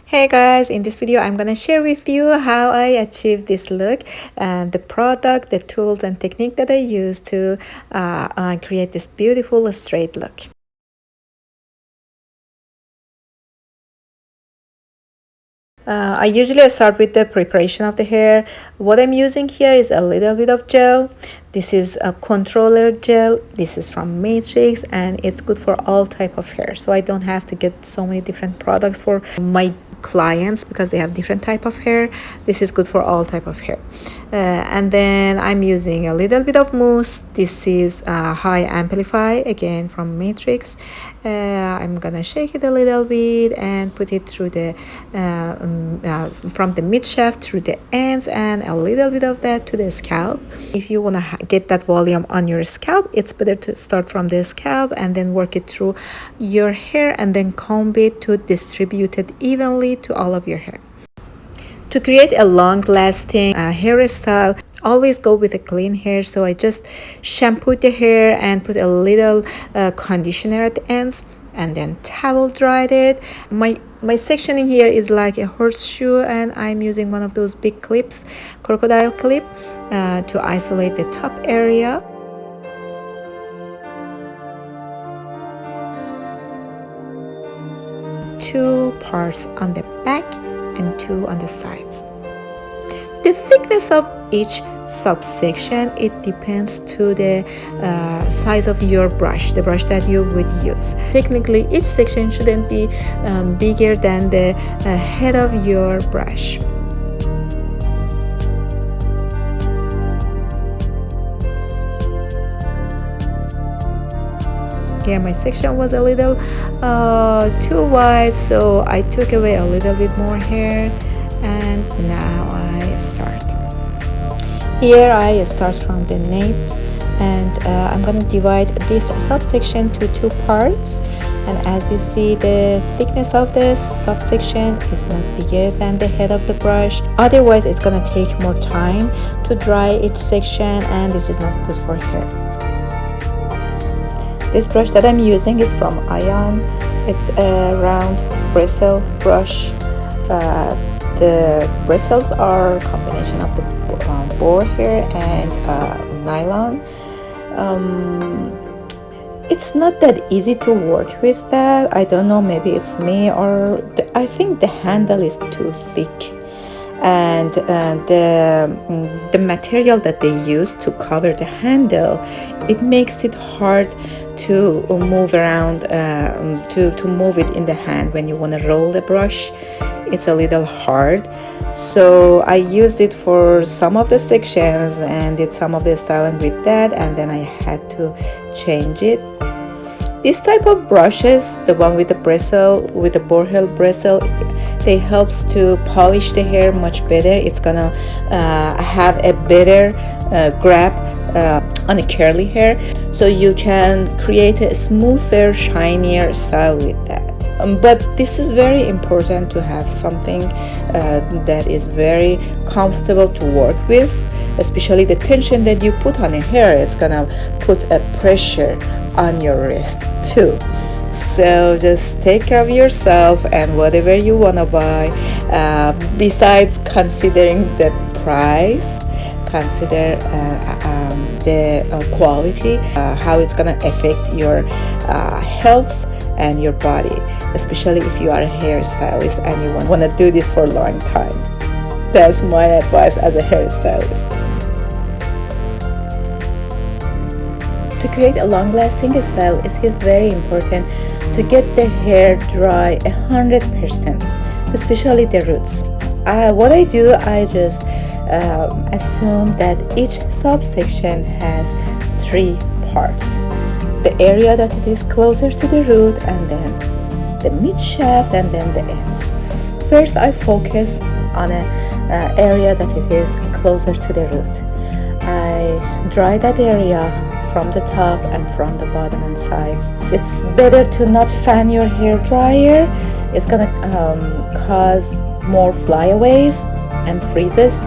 Hey guys, in this video I'm gonna share with you how I achieved this look and the product, the tools and technique that I use to create this beautiful straight look. I usually start with the preparation of the hair. What I'm using here is a little bit of gel. This is a controller gel. This is from Matrix and it's good for all type of hair. So I don't have to get so many different products for my clients because they have different type of hair. This is good for all type of hair. And then I'm using a little bit of mousse. This is high amplify, again from Matrix. I'm gonna shake it a little bit and put it through the from the mid shaft through the ends and a little bit of that to the scalp. If you want to get that volume on your scalp, it's better to start from the scalp and then work it through your hair and then comb it to distribute it evenly to all of your hair. To create a long-lasting hairstyle, always go with a clean hair. So I just shampooed the hair and put a little conditioner at the ends and then towel dried it. My sectioning here is like a horseshoe and I'm using one of those big clips, crocodile clip, to isolate the top area. Two parts on the back and two on the sides. The thickness of each subsection, it depends to the size of your brush, the brush that you would use. Technically, each section shouldn't be bigger than the head of your brush. Here my section was a little too wide, so I took away a little bit more hair and now I start. Here I start from the nape and I'm gonna divide this subsection to two parts, and as you see, the thickness of this subsection is not bigger than the head of the brush. Otherwise it's gonna take more time to dry each section and this is not good for hair. This brush that I'm using is from Ion. It's a round bristle brush. The bristles are a combination of the boar hair and nylon. It's not that easy to work with that. I don't know, maybe it's me or I think the handle is too thick. And the material that they use to cover the handle, it makes it hard to move around, to move it in the hand when you want to roll the brush. It's a little hard, so I used it for some of the sections and did some of the styling with that, and then I had to change it. This type of brushes, the one with the bristle, with the boar hair bristle, they helps to polish the hair much better. It's gonna have a better grab on a curly hair, so you can create a smoother, shinier style with that. But this is very important to have something that is very comfortable to work with, especially the tension that you put on your hair. It's gonna put a pressure on your wrist too. So just take care of yourself and whatever you want to buy, besides considering the price, consider the quality, how it's gonna affect your health and your body, especially if you are a hairstylist and you want to do this for a long time. That's my advice as a hairstylist. To create a long-lasting style, it is very important to get the hair dry 100%, especially the roots. What I do, I just assume that each subsection has three parts. The area that it is closer to the root, and then the mid shaft, and then the ends. First, I focus on an area that it is closer to the root. I dry that area from the top and from the bottom and sides. It's better to not fan your hair dryer. It's gonna cause more flyaways and freezes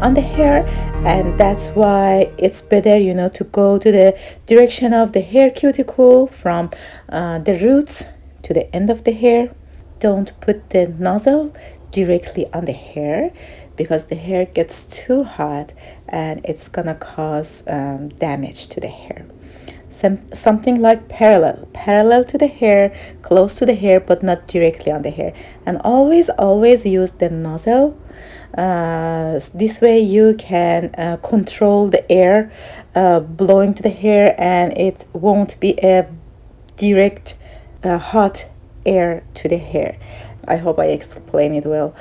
on the hair, and that's why it's better, to go to the direction of the hair cuticle from the roots to the end of the hair. don't put the nozzle directly on the hair, because the hair gets too hot and it's gonna cause damage to the hair. Something like parallel to the hair, close to the hair, but not directly on the hair. And always use the nozzle. This way you can control the air blowing to the hair, and it won't be a direct hot air to the hair. I hope I explain it well.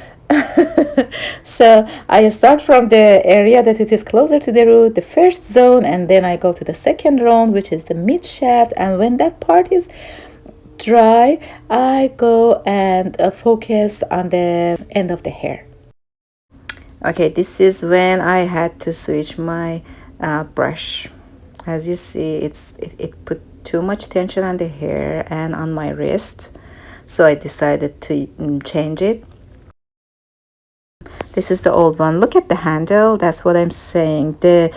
So I start from the area that it is closer to the root, the first zone, and then I go to the second round, which is the mid shaft. And when that part is dry, I go and focus on the end of the hair. Okay, this is when I had to switch my brush. As you see, it put too much tension on the hair and on my wrist, so I decided to change it. This is the old one. Look at the handle. That's what I'm saying. The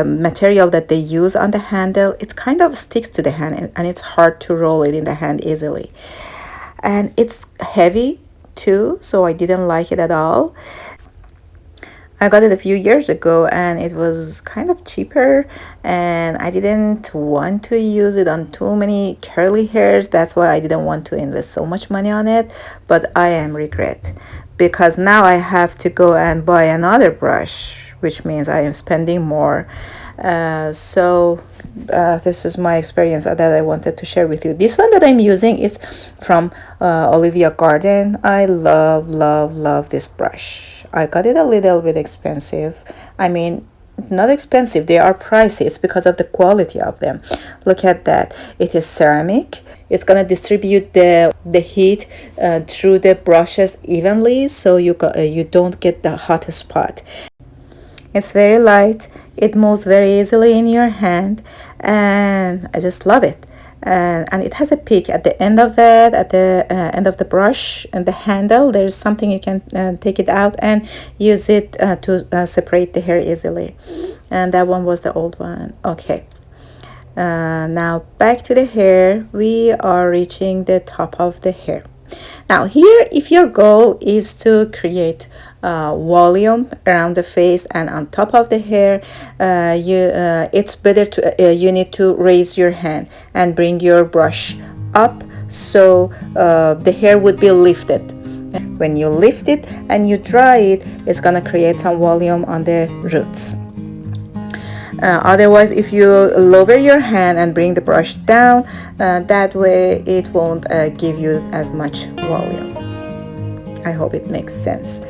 material that they use on the handle, it kind of sticks to the hand, and it's hard to roll it in the hand easily. And it's heavy too, so I didn't like it at all. I got it a few years ago and it was kind of cheaper, and I didn't want to use it on too many curly hairs. That's why I didn't want to invest so much money on it. But I am regret, because now I have to go and buy another brush, which means I am spending more. This is my experience that I wanted to share with you. This one that I'm using is from Olivia Garden. I love this brush. I got it a little bit expensive. I mean, not expensive, they are pricey. It's because of the quality of them. Look at that. It is ceramic. It's gonna distribute the heat through the brushes evenly, so you don't get the hot spot. It's very light. It moves very easily in your hand, and I just love it. And it has a peak at the end of that, at the end of the brush and the handle. There's something you can take it out and use it to separate the hair easily. And that one was the old one. Okay. Now back to the hair. We are reaching the top of the hair. Now here, if your goal is to create volume around the face and on top of the hair, it's better to you need to raise your hand and bring your brush up, so the hair would be lifted. When you lift it and you dry it, it's gonna create some volume on the roots. Otherwise, if you lower your hand and bring the brush down, that way it won't give you as much volume. I hope it makes sense.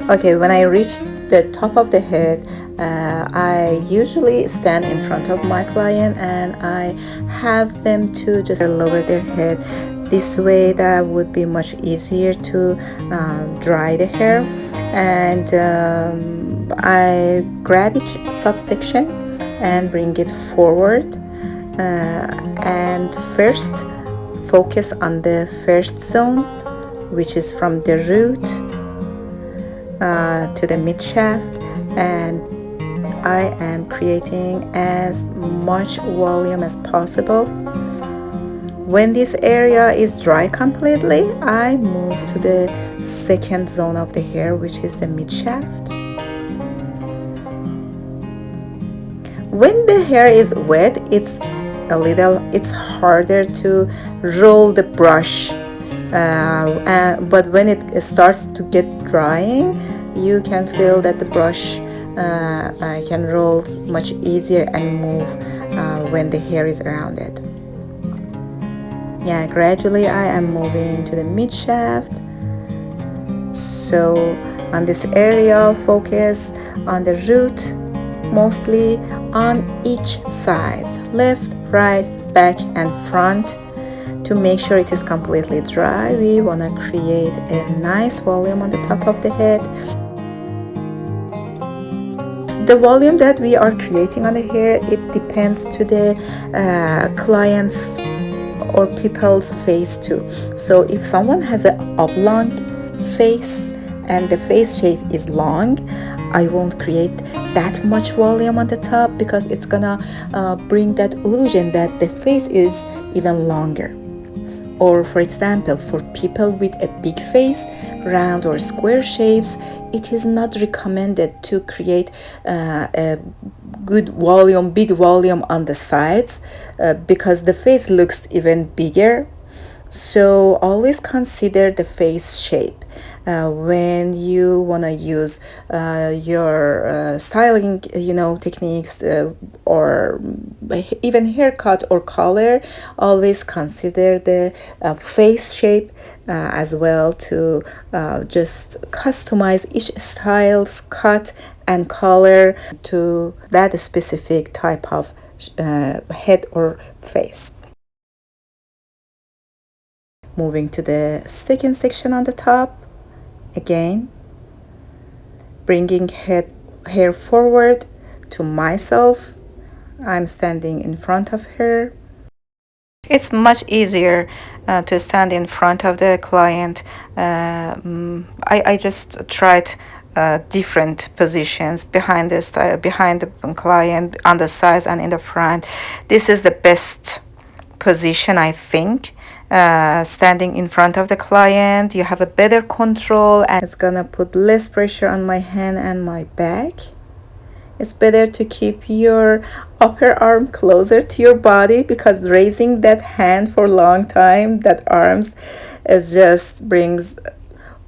Okay, when I reach the top of the head, I usually stand in front of my client and I have them to just lower their head. This way that would be much easier to dry the hair. And I grab each subsection and bring it forward, and first focus on the first zone, which is from the root to the mid shaft, and I am creating as much volume as possible. When this area is dry completely, I move to the second zone of the hair, which is the mid shaft. When the hair is wet, it's harder to roll the brush, but when it starts to get drying, you can feel that the brush can roll much easier and move when the hair is around it. Yeah, gradually I am moving to the mid shaft. So on this area, focus on the root, mostly on each side, left, right, back and front. To make sure it is completely dry, we want to create a nice volume on the top of the head. The volume that we are creating on the hair, it depends to the client's or people's face too. So if someone has an oblong face and the face shape is long, I won't create that much volume on the top because it's gonna bring that illusion that the face is even longer. Or for example, for people with a big face, round or square shapes, it is not recommended to create a good volume, big volume on the sides because the face looks even bigger. So always consider the face shape when you want to use your styling, techniques or even haircut or color. Always consider the face shape as well to just customize each style's cut and color to that specific type of head or face. Moving to the second section on the top, again bringing hair forward to myself. I'm standing in front of her. It's much easier to stand in front of the client. I just tried different positions behind the style, behind the client, on the sides and in the front. This is the best position, I think. Standing in front of the client, you have a better control and it's gonna put less pressure on my hand and my back. It's better to keep your upper arm closer to your body because raising that hand for a long time, that arms, is just brings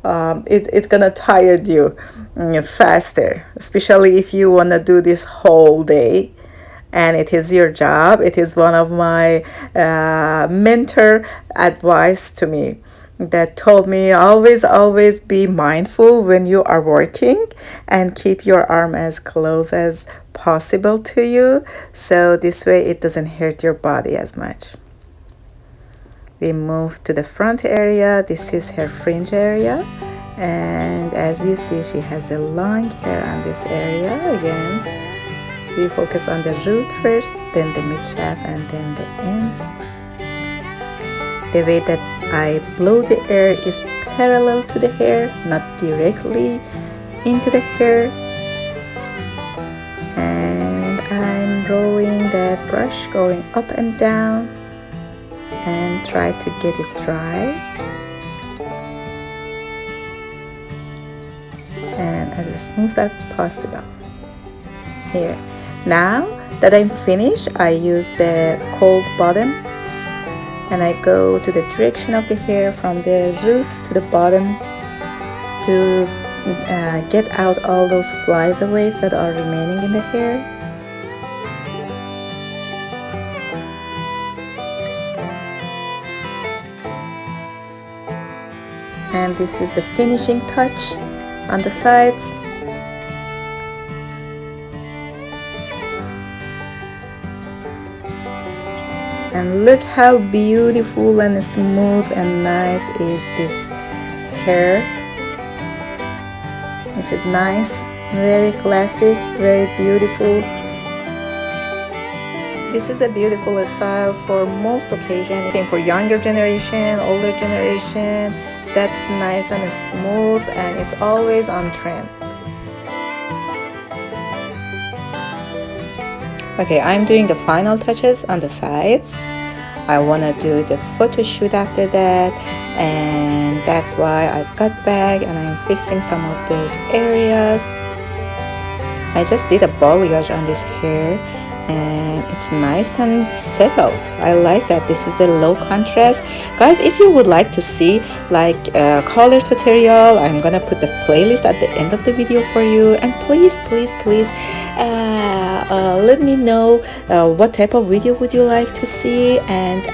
it's gonna tire you faster, especially if you wanna do this whole day and it is your job. It is one of my mentor advice to me that told me always be mindful when you are working and keep your arm as close as possible to you, so this way it doesn't hurt your body as much. We move to the front area. This is her fringe area, and as you see, she has a long hair on this area. Again, we focus on the root first, then the mid-shaft, and then the ends. The way that I blow the air is parallel to the hair, not directly into the hair. And I'm rolling that brush, going up and down, and try to get it dry. And as smooth as possible. Here. Now that I'm finished, I use the cold bottom and I go to the direction of the hair from the roots to the bottom to get out all those flyaways that are remaining in the hair. And this is the finishing touch on the sides. And look how beautiful and smooth and nice is this hair. It is nice, very classic, very beautiful. This is a beautiful style for most occasions. I think for younger generation, older generation, that's nice and smooth, and it's always on trend. Okay, I'm doing the final touches on the sides. I want to do the photo shoot after that, and that's why I got back and I'm fixing some of those areas. I just did a balayage on this hair and it's nice and settled. I like that. This is a low contrast. Guys, if you would like to see like a color tutorial, I'm gonna put the playlist at the end of the video for you. And please let me know what type of video would you like to see, and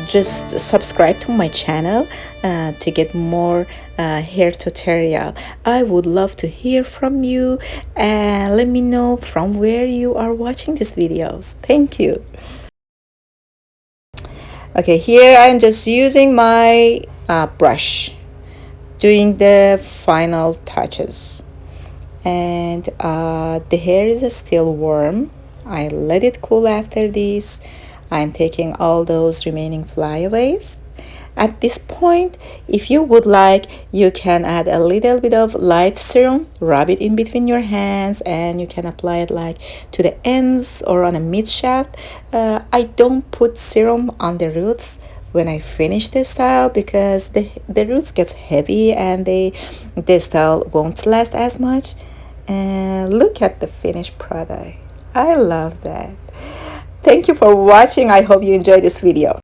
just subscribe to my channel to get more hair tutorial. I would love to hear from you, and let me know from where you are watching these videos. Thank you. Okay, here I'm just using my brush, doing the final touches, and the hair is still warm. I let it cool after this. I'm taking all those remaining flyaways At this point, if you would like, you can add a little bit of light serum, rub it in between your hands, and you can apply it like to the ends or on a mid shaft. I don't put serum on the roots when I finish the style because the roots gets heavy and the style won't last as much. And look at the finished product. I love that. Thank you for watching. I hope you enjoyed this video.